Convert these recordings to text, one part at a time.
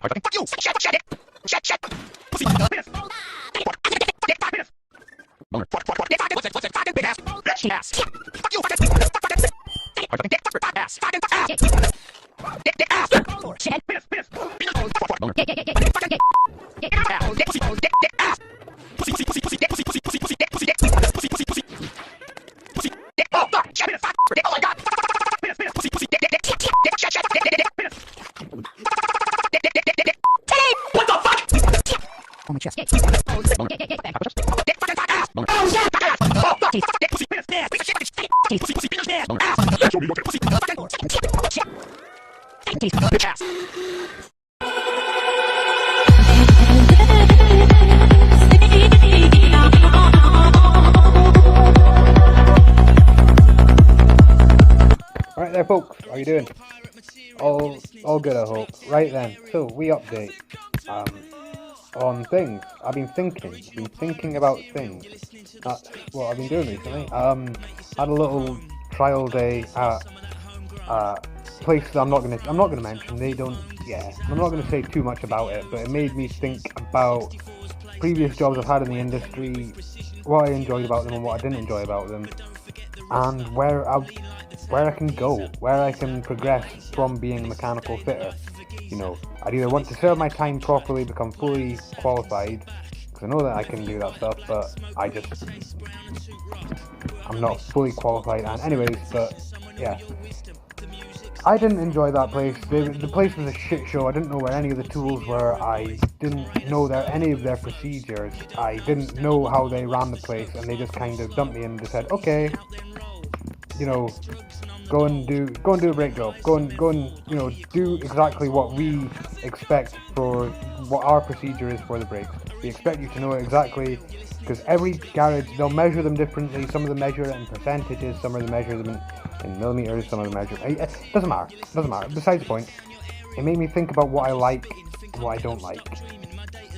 Fuck you! Shit! Pussy! Penis! Boner. What's it? Fucking big ass! Bitch ass! Fuck you! Fucking dick! Fuck ass! Fucking ass! Dick ass! Shit! Penis! Boner. Fucking dick ass! Pussy! Dick ass! Pussy! Dick! Pussy! Dick! Pussy! Dick! Pussy! Dick! Oh fuck! Shit! Penis! Fuck! Dick! Oh my god! Fuck! Penis! Pussy! Dick! Dick! Shit! Dick! Penis! Dick! What the fuck? On my chest. Boner. Dick! Fucking ass! Boner. Oh shit! Fuck ass! Oh fuck! Dick! Pussy! Penis! Pussy! Penis! Boner. Ass! Show me what pussy! Fucking shit! Bitch ass! Right there folks, how you doing? All good I hope. Right then, so we update on things. I've been thinking about things. That's what I've been doing recently. Had a little trial day at a place that I'm not gonna mention. I'm not gonna say too much about it, but it made me think about previous jobs I've had in the industry, what I enjoyed about them and what I didn't enjoy about them, and where I can go, where I can progress from being a mechanical fitter. You know, I'd either want to serve my time properly, become fully qualified, because I know that I can do that stuff, but I'm not fully qualified. And anyways, but yeah, I didn't enjoy that place. The place was a shit show. I didn't know where any of the tools were. I didn't know any of their procedures. I didn't know how they ran the place, and they just kind of dumped me in and just said, okay, you know, go and do a brake job. Go and you know, do exactly what we expect for what our procedure is for the brakes. We expect you to know it exactly, because every garage, they'll measure them differently. Some of them measure it in percentages, some of them measure them in millimeters, some of them measure it doesn't matter. Besides the point, it made me think about what I like and what I don't like.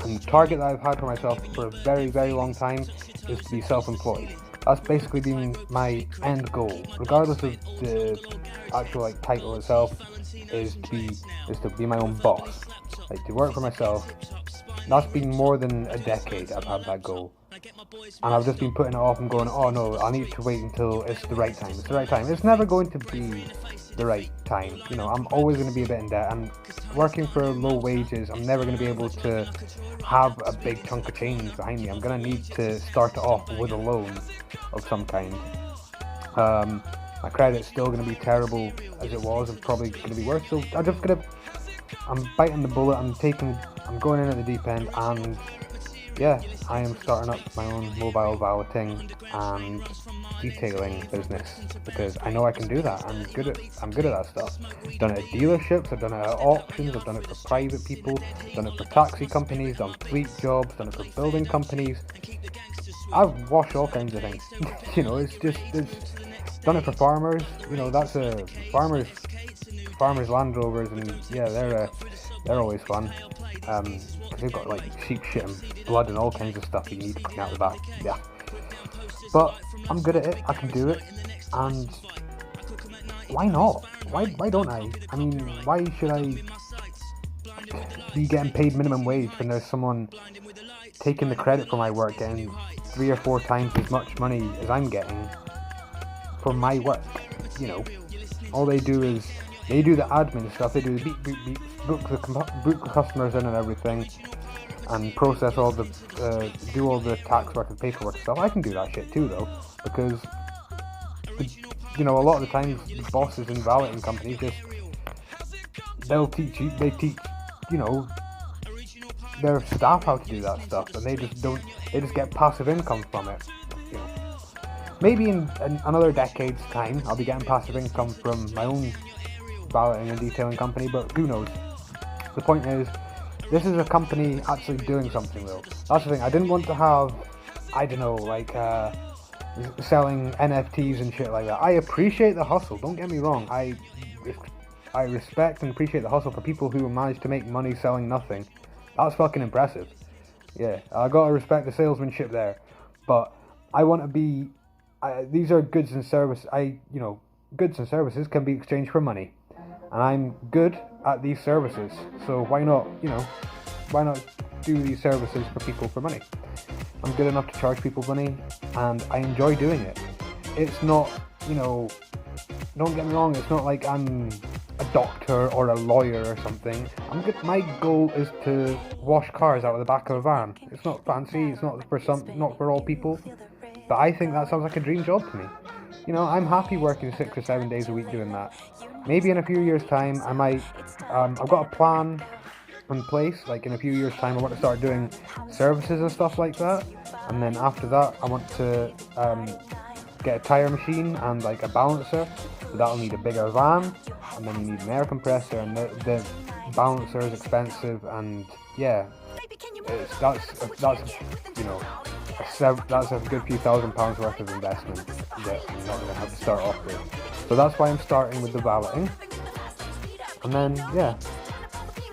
And the target that I've had for myself for a very, very long time is to be self-employed. That's basically been my end goal, regardless of the actual title itself, is to be my own boss, to work for myself. That's been more than a decade I've had that goal, and I've just been putting it off and going, oh no, I need to wait until it's the right time. It's never going to be the right time. You know, I'm always going to be a bit in debt, and working for low wages, I'm never going to be able to have a big chunk of change behind me. I'm going to need to start it off with a loan of some kind. My credit's still going to be terrible as it was, and probably going to be worse, so I'm biting the bullet, I'm going in at the deep end, and yeah, I am starting up my own mobile valeting and detailing business, because I know I can do that. I'm good at that stuff. I've done it at dealerships, I've done it at auctions, I've done it for private people, done it for taxi companies, done fleet jobs, done it for building companies. I've washed all kinds of things. You know, it's done it for farmers. You know, that's a farmers Land Rovers, and yeah, they're always fun. Because they've got sheep shit and blood and all kinds of stuff you need to clean out the back. Yeah, but I'm good at it. I can do it, and why not? Why don't I? I mean, why should I be getting paid minimum wage when there's someone taking the credit for my work, getting 3 or 4 times as much money as I'm getting for my work? You know, all they do is they do the admin stuff. They do the beep, book the customers in and everything, and process all the do all the tax work and paperwork stuff. I can do that shit too, though, because you know, a lot of the times the bosses in valeting companies they teach you know, their staff how to do that stuff, and they just get passive income from it. You know, maybe in another decade's time I'll be getting passive income from my own valeting and detailing company, but who knows. The point is, this is a company actually doing something though. That's the thing. I didn't want to have, I don't know, selling NFTs and shit like that. I appreciate the hustle, don't get me wrong. I respect and appreciate the hustle for people who manage to make money selling nothing. That's fucking impressive. Yeah, I gotta respect the salesmanship there. But I want to be, these are goods and services. Goods and services can be exchanged for money. And I'm good at these services. So why not, why not do these services for people for money? I'm good enough to charge people money, and I enjoy doing it. It's not, don't get me wrong, it's not like I'm a doctor or a lawyer or something. My goal is to wash cars out of the back of a van. It's not fancy, it's not for all people, but I think that sounds like a dream job to me. I'm happy working 6 or 7 days a week doing that. Maybe in a few years' time, I might, I've got a plan in place, like in a few years' time I want to start doing services and stuff like that, and then after that I want to get a tire machine and like a balancer. So that'll need a bigger van, and then you need an air compressor, and the balancer is expensive, and yeah, that's a good few £1,000s worth of investment that I'm not going to have to start off with. So that's why I'm starting with the valeting, and then yeah,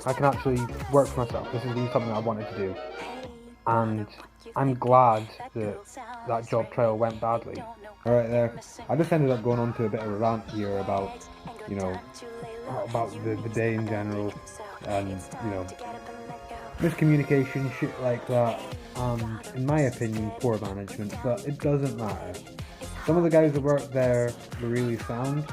I can actually work for myself. This has been something I wanted to do, and I'm glad that job trial went badly. Alright there, I just ended up going on to a bit of a rant here about, about the day in general, and, miscommunication, shit like that, and, in my opinion, poor management, but it doesn't matter. Some of the guys that worked there were really sound.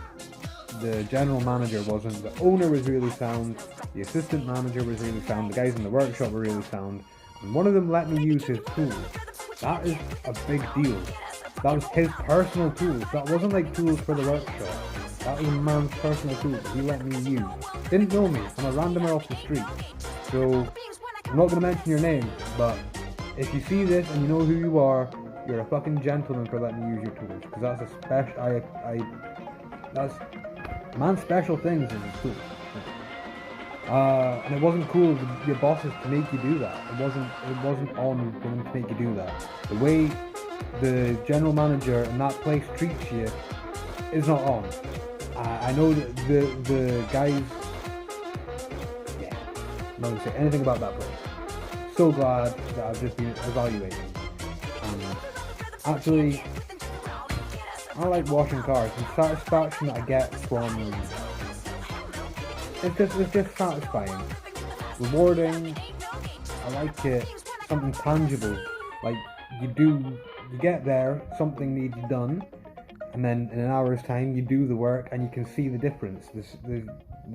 The general manager wasn't, the owner was really sound, the assistant manager was really sound, the guys in the workshop were really sound, and one of them let me use his tools. That is a big deal. That was his personal tools. That wasn't like tools for the workshop. That was a man's personal tools that he let me use. Didn't know me. I'm a randomer off the street. So, I'm not going to mention your name, but if you see this and you know who you are, you're a fucking gentleman for letting me use your tools. Because that's a special, that's, man's special things in his tools. And it wasn't cool of your bosses to make you do that. It wasn't on for them to make you do that. The way the general manager in that place treats you is not on. I know that the guys, yeah, I'm not going to say anything about that place. So glad that I've just been evaluating. Actually, I like washing cars. The satisfaction that I get from it's just satisfying, rewarding. I like it. Something tangible, like you get there, something needs done, and then in an hour's time you do the work and you can see the difference.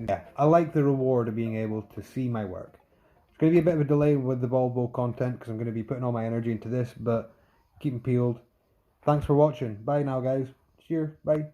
Yeah, I like the reward of being able to see my work. It's going to be a bit of a delay with the Volvo content because I'm going to be putting all my energy into this, but keep them peeled. Thanks for watching. Bye now, guys. Cheers. Bye.